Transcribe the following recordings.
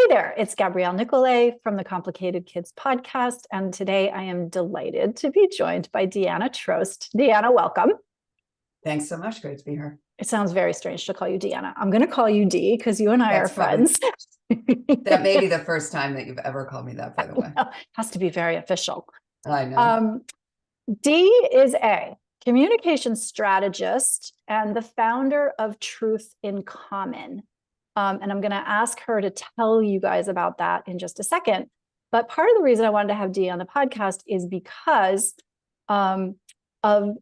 there, it's Gabrielle Nicolay from the Complicated Kids podcast, and today I am delighted to be joined by Deanna Troust. Deanna, welcome. Thanks so much. Great to be here. It sounds very strange to call you Deanna. I'm going to call you Dee because you and I are friends. That may be the first time that you've ever called me that, by the way. It has to be very official. I know. Dee is a communication strategist and the founder of Truth in Common. And I'm going to ask her to tell you guys about that in just a second. But part of the reason I wanted to have Dee on the podcast is because of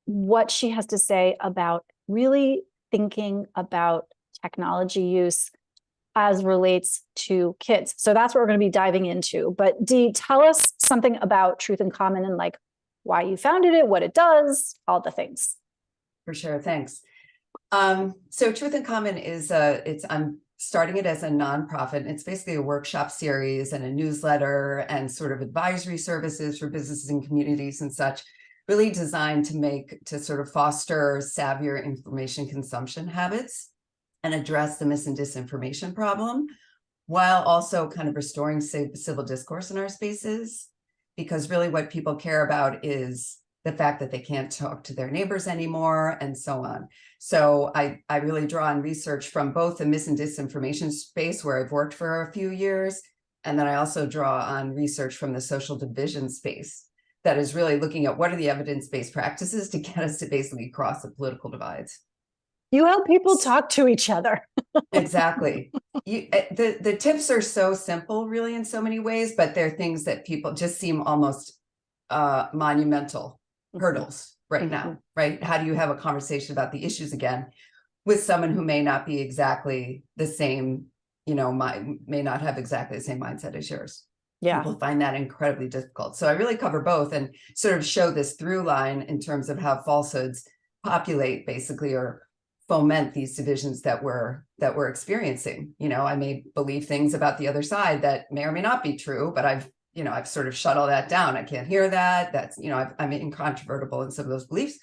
what she has to say about really thinking about technology use as relates to kids. So that's what we're going to be diving into. But Dee, tell us something about Truth in Common and like why you founded it, what it does, all the things. For sure. Thanks. So Truth in Common is I'm starting it as a nonprofit. And it's basically a workshop series and a newsletter and sort of advisory services for businesses and communities and such, really designed to sort of foster savvier information consumption habits and address the mis and disinformation problem, while also kind of restoring civil discourse in our spaces. Because really what people care about is the fact that they can't talk to their neighbors anymore and so on. So I really draw on research from both the mis and disinformation space, where I've worked for a few years, and then I also draw on research from the social division space that is really looking at what are the evidence-based practices to get us to basically cross the political divides. You help people talk to each other. Exactly. The tips are so simple, really, in so many ways, but they're things that people just seem almost monumental hurdles right now, right? How do you have a conversation about the issues again with someone who may not be exactly the same, may not have exactly the same mindset as yours? Yeah. People find that incredibly difficult. So I really cover both and sort of show this through line in terms of how falsehoods populate basically or foment these divisions that we're experiencing. I may believe things about the other side that may or may not be true, but I've sort of shut all that down. I can't hear that. That's, I'm incontrovertible in some of those beliefs.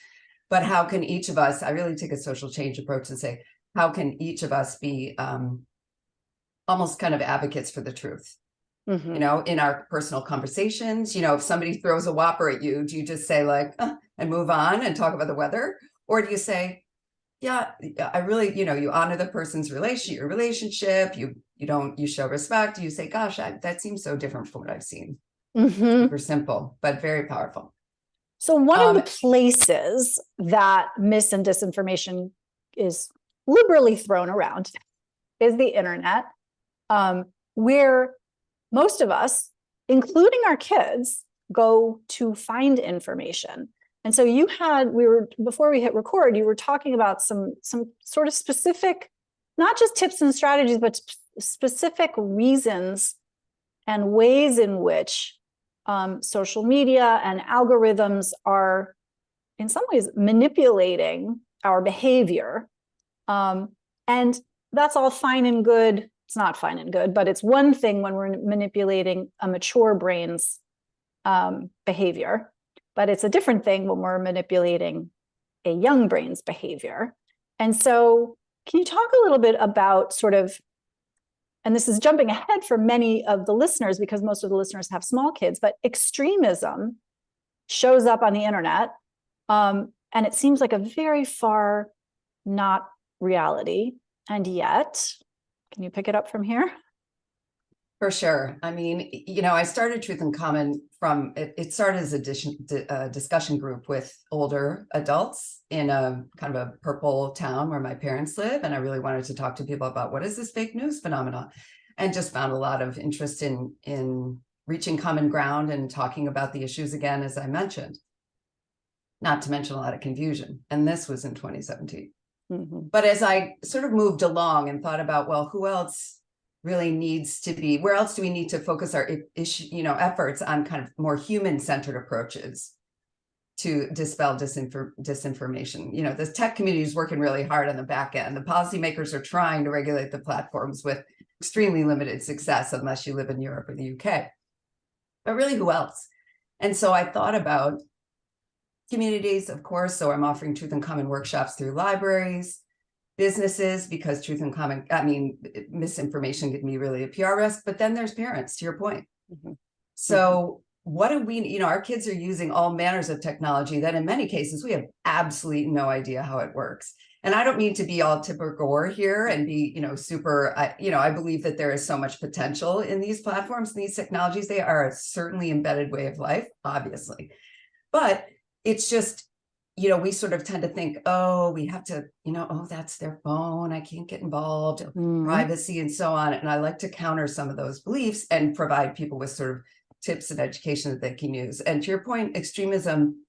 But how can each of us, I really take a social change approach and say, how can each of us be almost kind of advocates for the truth? In our personal conversations, if somebody throws a whopper at you, do you just say like, and move on and talk about the weather? Or do you say, yeah, I really, you honor the person's relationship, you show respect, you say, gosh, that seems so different from what I've seen. Super simple, but very powerful. So one of the places that mis and disinformation is liberally thrown around is the internet, where most of us, including our kids, go to find information. And so before we hit record, you were talking about some sort of specific, not just tips and strategies, but specific reasons and ways in which social media and algorithms are in some ways manipulating our behavior. And that's all fine and good. It's not fine and good, but it's one thing when we're manipulating a mature brain's behavior. But it's a different thing when we're manipulating a young brain's behavior. And so can you talk a little bit about sort of, and this is jumping ahead for many of the listeners because most of the listeners have small kids, but extremism shows up on the internet. And it seems like a very far not reality. And yet, can you pick it up from here? For sure. I mean, I started Truth in Common from, it started as a discussion group with older adults in a kind of a purple town where my parents live. And I really wanted to talk to people about what is this fake news phenomenon, and just found a lot of interest in reaching common ground and talking about the issues again, as I mentioned, not to mention a lot of confusion. And this was in 2017. But as I sort of moved along and thought about, well, who else really needs to be, where else do we need to focus our efforts on kind of more human-centered approaches to dispel disinformation? The tech community is working really hard on the back end. The policymakers are trying to regulate the platforms with extremely limited success, unless you live in Europe or the UK. But really, who else? And so I thought about communities, of course. So I'm offering Truth in Common workshops through libraries, businesses, because misinformation can be really a PR risk, but then there's parents, to your point. Mhm. So what do we, our kids are using all manners of technology that in many cases we have absolutely no idea how it works. And I don't mean to be all Tipper Gore here and be, super, I believe that there is so much potential in these platforms, these technologies. They are a certainly embedded way of life, obviously. But it's just, we sort of tend to think, oh, we have to, oh, that's their phone, I can't get involved, privacy and so on. And I like to counter some of those beliefs and provide people with sort of tips and education that they can use. And to your point, extremism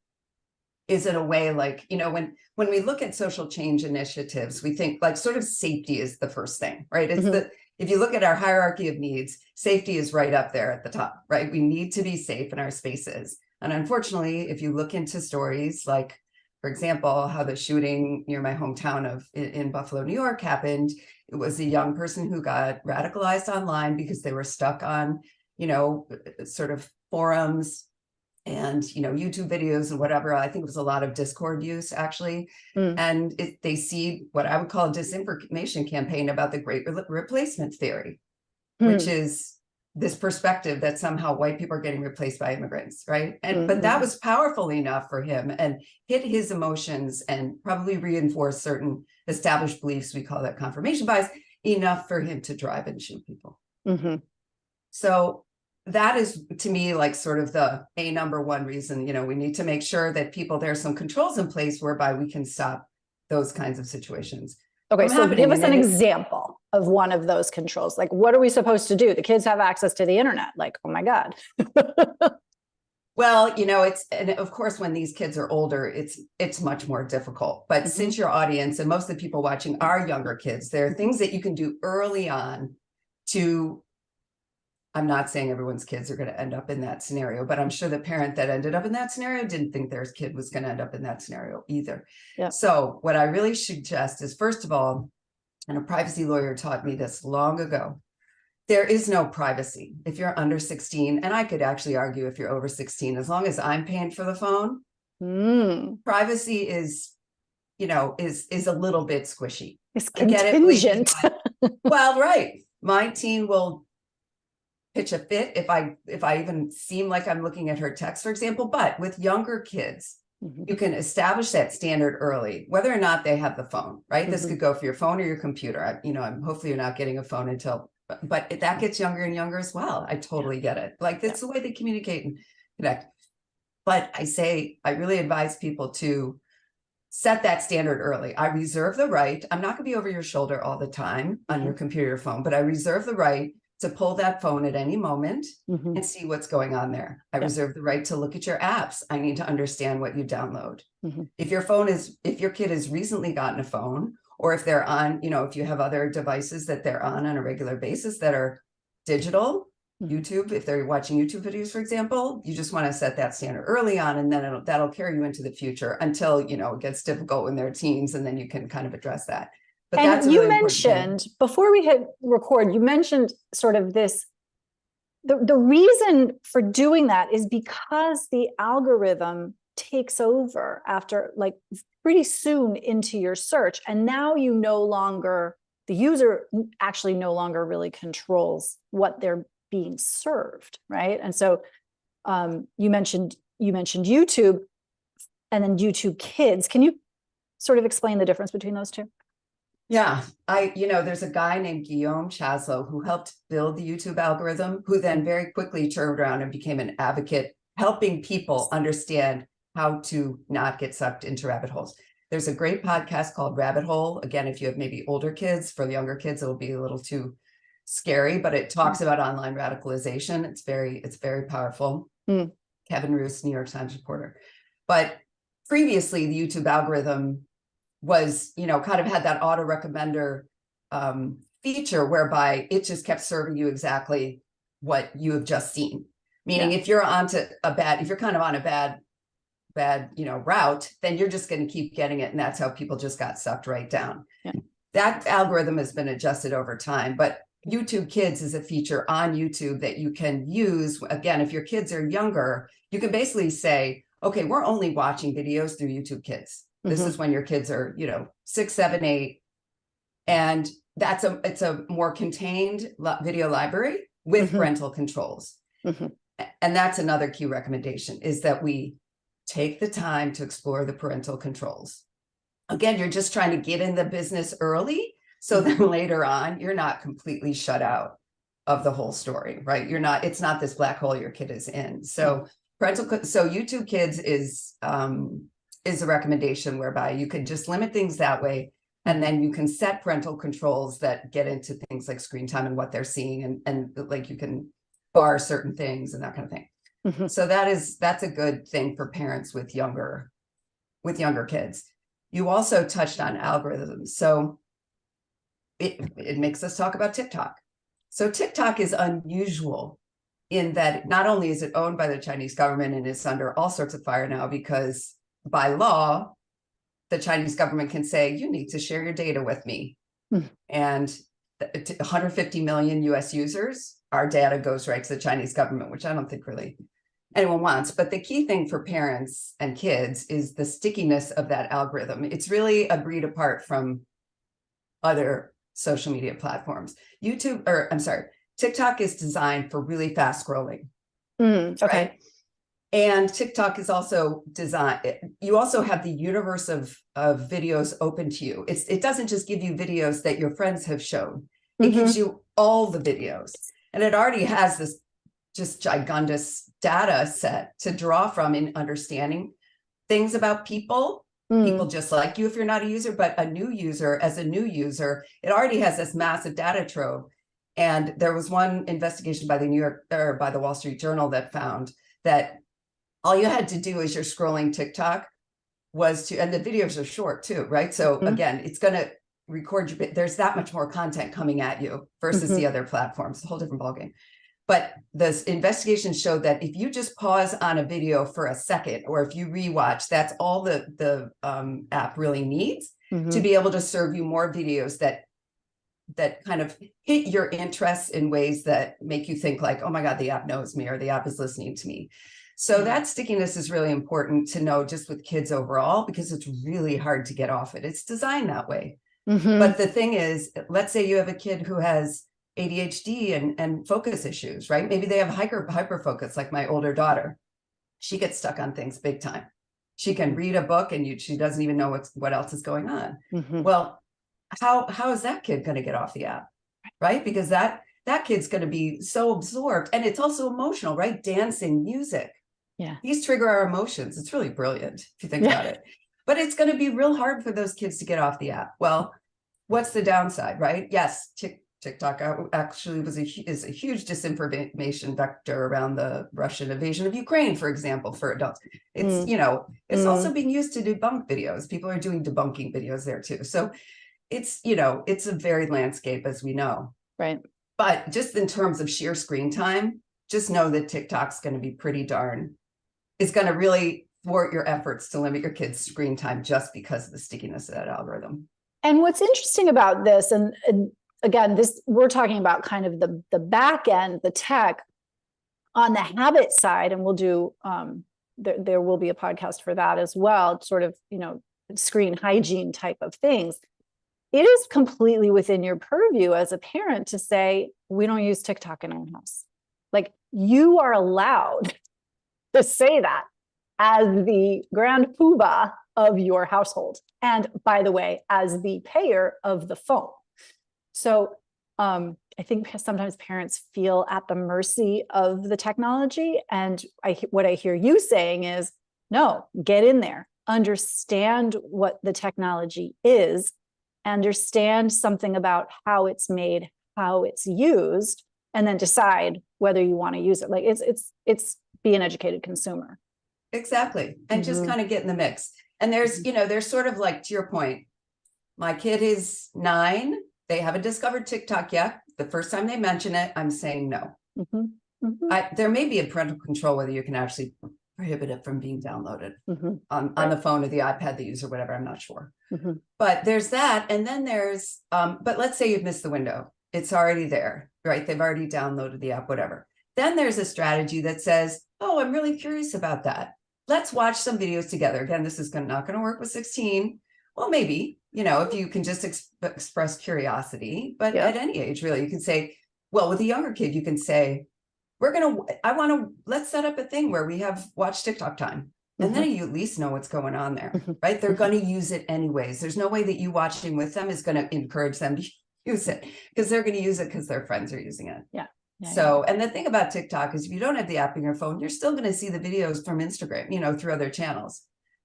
is in a way like, when we look at social change initiatives, we think like sort of safety is the first thing, right? It's if you look at our hierarchy of needs, safety is right up there at the top, right? We need to be safe in our spaces. And unfortunately, if you look into stories like, for example, how the shooting near my hometown in Buffalo, New York happened, it was a young person who got radicalized online because they were stuck on, sort of forums and, YouTube videos and whatever. I think it was a lot of Discord use, actually. And they see what I would call a disinformation campaign about the great replacement theory, which is this perspective that somehow white people are getting replaced by immigrants, right? And but that was powerful enough for him and hit his emotions and probably reinforce certain established beliefs, we call that confirmation bias, enough for him to drive and shoot people. So that is, to me, like sort of the number one reason, we need to make sure that there are some controls in place whereby we can stop those kinds of situations. Okay, so give us an example of one of those controls. Like, what are we supposed to do? The kids have access to the internet. Like, oh my God. Well, and of course, when these kids are older, it's much more difficult. But since your audience and most of the people watching are younger kids, there are things that you can do early on to, I'm not saying everyone's kids are going to end up in that scenario, but I'm sure the parent that ended up in that scenario didn't think their kid was going to end up in that scenario either. So what I really suggest is, first of all, and a privacy lawyer taught me this long ago, there is no privacy if you're under 16. And I could actually argue if you're over 16, as long as I'm paying for the phone, privacy is, is a little bit squishy. It's contingent. Well, right. My teen will pitch a fit if I even seem like I'm looking at her text, for example. But with younger kids, you can establish that standard early, whether or not they have the phone, right? This could go for your phone or your computer. Hopefully you're not getting a phone until, but that gets younger and younger as well. I totally get it. Like, that's the way they communicate and connect. But I really advise people to set that standard early. I reserve the right. I'm not going to be over your shoulder all the time on your computer or phone, but I reserve the right to pull that phone at any moment and see what's going on there. I reserve the right to look at your apps. I need to understand what you download. If your kid has recently gotten a phone, or if they're on, if you have other devices that they're on a regular basis that are digital, YouTube, if they're watching YouTube videos, for example, you just want to set that standard early on, and then that'll carry you into the future until, it gets difficult when they're teens, and then you can kind of address that. But and you mentioned, before we hit record, you mentioned sort of this, the reason for doing that is because the algorithm takes over after, like, pretty soon into your search. And now the user actually no longer really controls what they're being served, right? And so you mentioned YouTube and then YouTube Kids. Can you sort of explain the difference between those two? Yeah, there's a guy named Guillaume Chaslow who helped build the YouTube algorithm, who then very quickly turned around and became an advocate, helping people understand how to not get sucked into rabbit holes. There's a great podcast called Rabbit Hole. Again, if you have maybe older kids, for the younger kids, it'll be a little too scary, but it talks about online radicalization. It's very powerful. Kevin Roos, New York Times reporter. But previously, the YouTube algorithm was, kind of had that auto recommender feature whereby it just kept serving you exactly what you have just seen. Meaning, if you're kind of on a bad route, then you're just going to keep getting it. And that's how people just got sucked right down. That algorithm has been adjusted over time, but YouTube Kids is a feature on YouTube that you can use. Again, if your kids are younger, you can basically say, okay, we're only watching videos through YouTube Kids. This is when your kids are, 6, 7, 8. And it's a more contained video library with parental controls. And that's another key recommendation, is that we take the time to explore the parental controls. Again, you're just trying to get in the business early, so then later on, you're not completely shut out of the whole story, right? It's not this black hole your kid is in. So YouTube Kids is a recommendation whereby you can just limit things that way. And then you can set parental controls that get into things like screen time and what they're seeing, and like you can bar certain things and that kind of thing. So that's a good thing for parents with younger kids. You also touched on algorithms. So it makes us talk about TikTok. So TikTok is unusual in that not only is it owned by the Chinese government and is under all sorts of fire now, because by law, the Chinese government can say, you need to share your data with me. And 150 million US users, our data goes right to the Chinese government, which I don't think really anyone wants. But the key thing for parents and kids is the stickiness of that algorithm. It's really a breed apart from other social media platforms. TikTok is designed for really fast scrolling. Okay. Right? And TikTok is also designed, you also have the universe of videos open to you. It doesn't just give you videos that your friends have shown. It gives you all the videos. And it already has this just gigantous data set to draw from in understanding things about people just like you if you're not a user, but a new user, it already has this massive data trove. And there was one investigation by the Wall Street Journal that found that all you had to do as you're scrolling TikTok and the videos are short too, right? So again, it's going to record there's that much more content coming at you versus the other platforms. It's a whole different ballgame. But this investigation showed that if you just pause on a video for a second, or if you rewatch, that's all the app really needs to be able to serve you more videos that kind of hit your interests in ways that make you think like, oh my God, the app knows me, or the app is listening to me. So that stickiness is really important to know just with kids overall, because it's really hard to get off it. It's designed that way. But the thing is, let's say you have a kid who has ADHD and focus issues, right? Maybe they have hyper focus, like my older daughter. She gets stuck on things big time. She can read a book and she doesn't even know what else is going on. Well, how is that kid going to get off the app, right? Because that kid's going to be so absorbed, and it's also emotional, right? Dancing, music. Yeah. These trigger our emotions. It's really brilliant if you think about it. But it's going to be real hard for those kids to get off the app. Well, what's the downside, right? Yes, TikTok actually is a huge disinformation vector around the Russian invasion of Ukraine, for example, for adults. It's, it's also being used to debunk videos. People are doing debunking videos there too. So it's a varied landscape, as we know. Right. But just in terms of sheer screen time, just know that TikTok's going to be it's going to really thwart your efforts to limit your kids' screen time just because of the stickiness of that algorithm. And what's interesting about this, and again, we're talking about kind of the back end, the tech on the habit side, and we'll do, there will be a podcast for that as well, sort of, screen hygiene type of things. It is completely within your purview as a parent to say, we don't use TikTok in our house. Like, you are allowed to say that as the grand poobah of your household. And by the way, as the payer of the phone. So I think sometimes parents feel at the mercy of the technology. And what I hear you saying is, no, get in there, understand what the technology is, understand something about how it's made, how it's used, and then decide whether you want to use it. Like it's be an educated consumer. Exactly. And just kind of get in the mix. And there's sort of like, to your point, my kid is 9. They haven't discovered TikTok yet. The first time they mention it, I'm saying no. There may be a parental control whether you can actually prohibit it from being downloaded on the phone or the iPad they use or whatever. I'm not sure. But there's that. And then there's, but let's say you've missed the window. It's already there, right? They've already downloaded the app, whatever. Then there's a strategy that says, oh, I'm really curious about that. Let's watch some videos together. Again, this is not going to work with 16. Well, maybe, if you can just express curiosity, but Yep. at any age, really, you can say, well, with a younger kid, you can say, let's set up a thing where we have watch TikTok time. And then you at least know what's going on there, right? They're going to use it anyways. There's no way that you watching with them is going to encourage them to use it, because they're going to use it because their friends are using it. Yeah. And the thing about TikTok is if you don't have the app in your phone, you're still going to see the videos from Instagram, through other channels.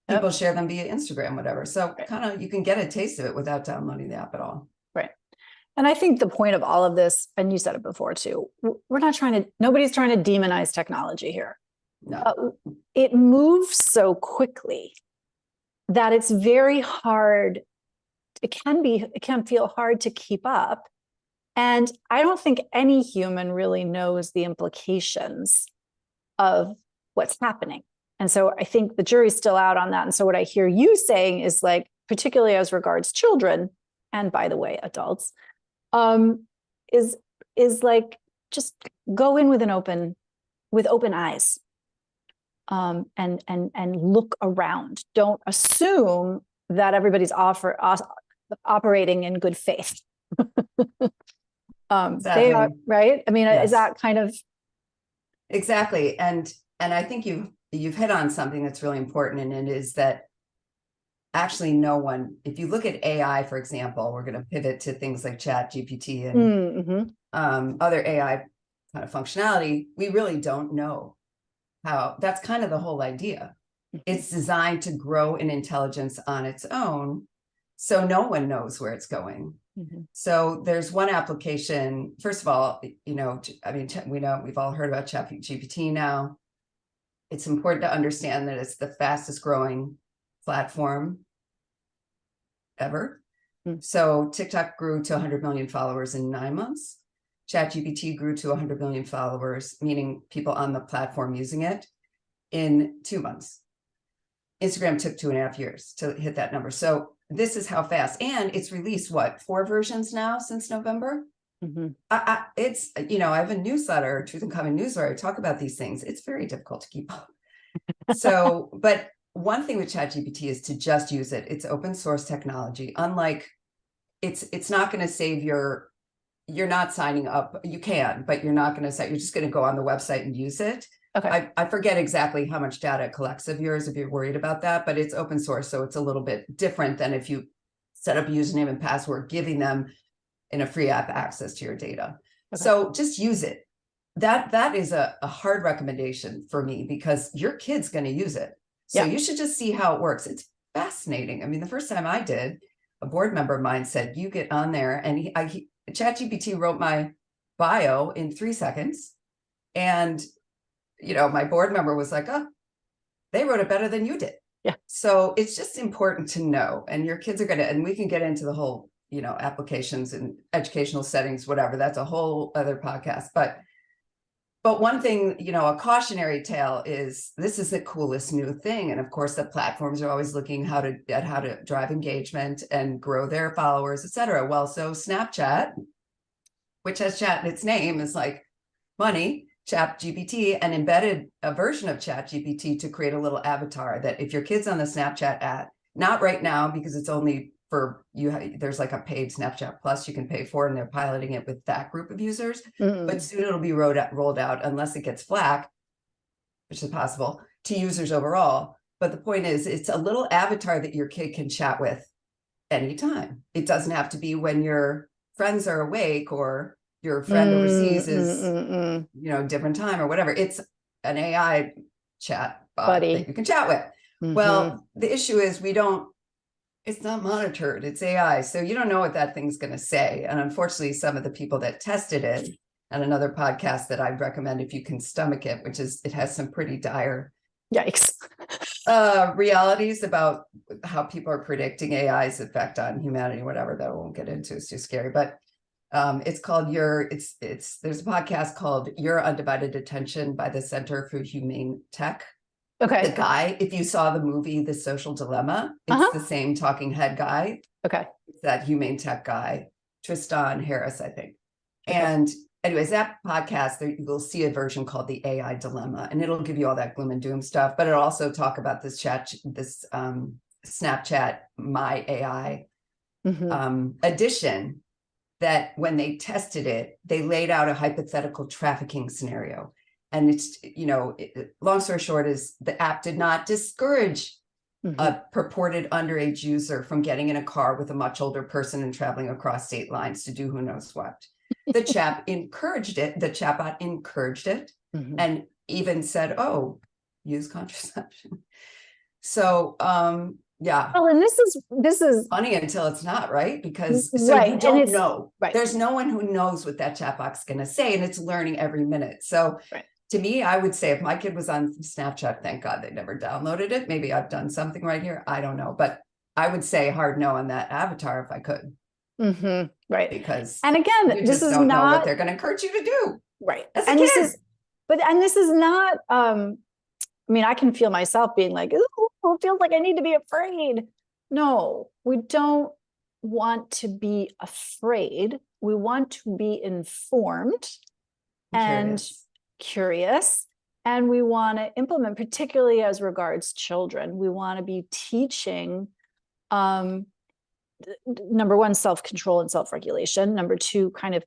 People share them via Instagram, whatever. So kind of you can get a taste of it without downloading the app at all. Right. And I think the point of all of this, and you said it before too, nobody's trying to demonize technology here. No. It moves so quickly that it's very hard. It can feel hard to keep up. And I don't think any human really knows the implications of what's happening. And so I think the jury's still out on that. And so what I hear you saying is like, particularly as regards children, and by the way, adults, is like, just go in with open eyes, and look around. Don't assume that everybody's operating in good faith. They are, right? I mean, Yes. Is that kind of exactly? And I think you've hit on something that's really important, and it is that actually no one, if you look at AI, for example, we're going to pivot to things like Chat GPT and other AI kind of functionality, we really don't know how. That's kind of the whole idea. It's designed to grow in intelligence on its own, so no one knows where it's going. So there's one application. First of all, we know we've all heard about Chat GPT now. It's important to understand that it's the fastest growing platform ever. So TikTok grew to 100 million followers in 9 months. ChatGPT grew to 100 million followers, meaning people on the platform using it, in 2 months. Instagram took 2.5 years to hit that number. So this is how fast. And it's released 4 versions now since November. It's, I have a newsletter, Truth in Common newsletter. I talk about these things. It's very difficult to keep up. So, but one thing with ChatGPT is to just use it. It's open source technology. Unlike, it's not going to save you're not signing up. You can, but you're not going to you're just going to go on the website and use it. Okay. I forget exactly how much data it collects of yours if you're worried about that, but it's open source. So it's a little bit different than if you set up a username and password, giving them in a free app access to your data. Okay. So just use it. That is a hard recommendation for me, because your kid's going to use it. So you should just see how it works. It's fascinating. I mean, the first time I did, a board member of mine said, you get on there, and ChatGPT wrote my bio in 3 seconds. And, my board member was like, oh, they wrote it better than you did. Yeah. So it's just important to know, and your kids are going to, and we can get into the whole, applications and educational settings, whatever. That's a whole other podcast. But one thing, a cautionary tale is this is the coolest new thing. And of course, the platforms are always looking at how to drive engagement and grow their followers, et cetera. Well, so Snapchat, which has chat in its name, is like money, Chat GPT, and embedded a version of Chat GPT to create a little avatar that if your kid's on the Snapchat app, not right now, because it's only for you, there's like a paid Snapchat Plus you can pay for, and they're piloting it with that group of users. But soon it'll be rolled out, unless it gets flack, which is possible, to users overall. But the point is, it's a little avatar that your kid can chat with anytime. It doesn't have to be when your friends are awake or your friend overseas is, different time or whatever. It's an AI chat bot that you can chat with. Well, the issue is it's not monitored. It's AI. So you don't know what that thing's going to say. And unfortunately, some of the people that tested it, and another podcast that I'd recommend if you can stomach it, which is, it has some pretty dire yikes realities about how people are predicting AI's effect on humanity, whatever, that I won't get into. It's too scary. But it's called there's a podcast called Your Undivided Attention by the Center for Humane Tech. Okay. The guy, if you saw the movie The Social Dilemma, it's the same talking head guy. Okay. It's that humane tech guy, Tristan Harris, I think. Okay. And anyways, that podcast, you'll see a version called The AI Dilemma, and it'll give you all that gloom and doom stuff, but it'll also talk about this Snapchat, my AI Mhm. addition, that when they tested it, they laid out a hypothetical trafficking scenario. And it's, long story short is the app did not discourage a purported underage user from getting in a car with a much older person and traveling across state lines to do who knows what. The chatbot encouraged it, Mhm. and even said, oh, use contraception. So yeah. Well, and this is Funny until it's not, right? Because so right. you And don't it's know. right. There's no one who knows what that chatbot's going to say, and it's learning every minute. So Right. to me, I would say if my kid was on Snapchat, thank God they never downloaded it. Maybe I've done something right here. I don't know. But I would say hard no on that avatar if I could, Right. because And again, you this just is don't know what not they're going to encourage you to do right. as a And kid. this is not, I mean, I can feel myself being like, ooh, it feels like I need to be afraid. No, we don't want to be afraid. We want to be informed and curious. And we want to implement, particularly as regards children, we want to be teaching, number one, self-control and self-regulation. Number two, kind of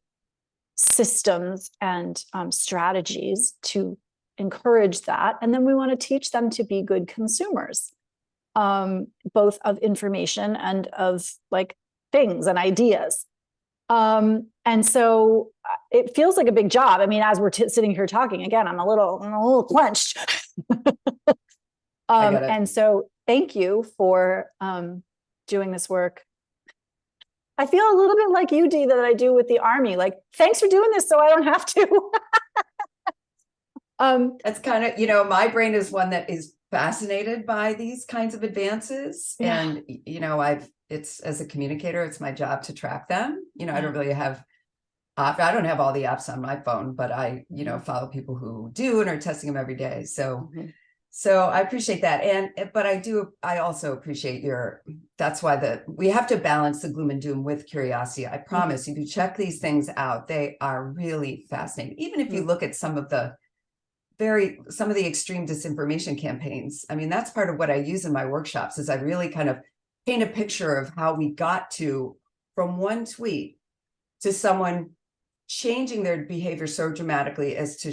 systems and strategies to encourage that. And then we want to teach them to be good consumers, both of information and of like things and ideas. And so it feels like a big job. I mean, as we're sitting here talking, again, I'm a little clenched. And so thank you for doing this work. I feel a little bit like you, Dee, that I do with the Army. Like, thanks for doing this so I don't have to. That's kind of, my brain is one that is fascinated by these kinds of advances. Yeah. And, it's as a communicator, it's my job to track them. I don't really have, I don't have all the apps on my phone, but I, follow people who do and are testing them every day. So, so I appreciate that. But I also appreciate that's why we have to balance the gloom and doom with curiosity. I promise if you check these things out, they are really fascinating. Even if you look at some of the extreme disinformation campaigns. I mean, that's part of what I use in my workshops is I really kind of paint a picture of how we got from one tweet to someone changing their behavior so dramatically as to,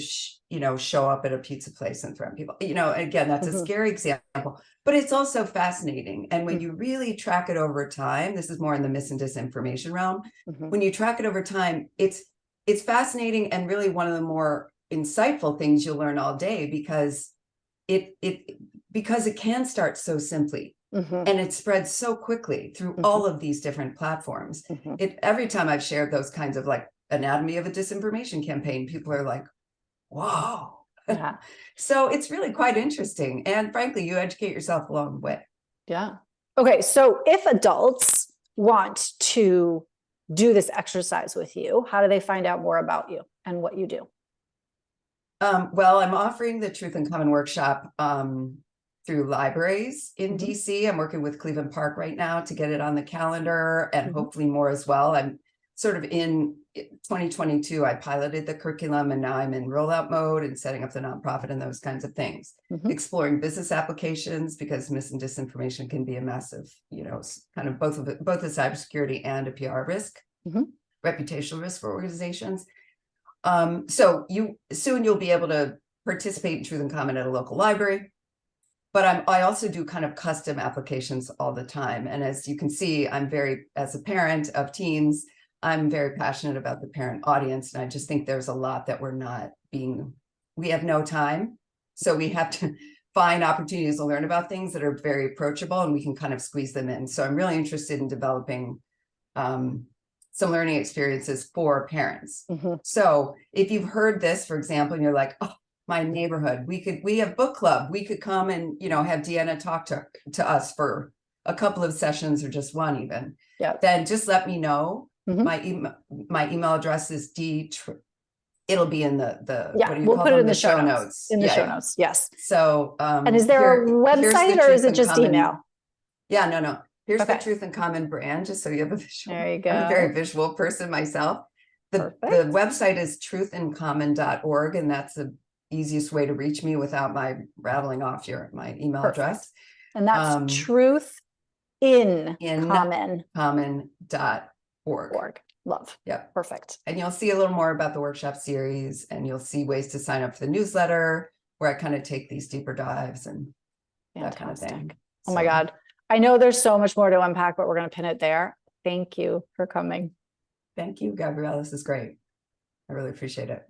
show up at a pizza place and threaten people. Again, that's a scary example, but it's also fascinating. And when you really track it over time, this is more in the mis and disinformation realm. When you track it over time, it's fascinating and really one of the more insightful things you'll learn all day, because it can start so simply and it spreads so quickly through all of these different platforms. Every time I've shared those kinds of like anatomy of a disinformation campaign, people are like, whoa. Yeah. So it's really quite interesting. And frankly, you educate yourself along the way. Yeah. Okay. So if adults want to do this exercise with you, how do they find out more about you and what you do? Well, I'm offering the Truth in Common workshop through libraries in DC. I'm working with Cleveland Park right now to get it on the calendar, and hopefully more as well. I'm sort of in 2022, I piloted the curriculum, and now I'm in rollout mode and setting up the nonprofit and those kinds of things. Exploring business applications, because mis and disinformation can be a massive, kind of both a cybersecurity and a PR risk, reputational risk for organizations. So you'll be able to participate in Truth in Common at a local library, but I also do kind of custom applications all the time. And as you can see, as a parent of teens, I'm very passionate about the parent audience. And I just think there's a lot that we have no time. So we have to find opportunities to learn about things that are very approachable, and we can kind of squeeze them in. So I'm really interested in developing some learning experiences for parents. So if you've heard this, for example, and you're like, oh, my neighborhood, we have book club. We could come and, have Deanna talk to us for a couple of sessions or just one even. Then just let me know. My email address is it'll be in we'll put it in the show notes. In the show notes. Yes. So, and is there a website or is it just email? Yeah, no. Here's the Truth in Common brand, just so you have a visual. There you go. I'm a very visual person myself. The website is truthincommon.org, and that's the easiest way to reach me without my rattling off my email address. And that's truth in In common common.org. Love. Yep. Perfect. And you'll see a little more about the workshop series, and you'll see ways to sign up for the newsletter where I kind of take these deeper dives and that kind of thing. Fantastic. Oh my God. I know there's so much more to unpack, but we're going to pin it there. Thank you for coming. Thank you, Gabrielle. This is great. I really appreciate it.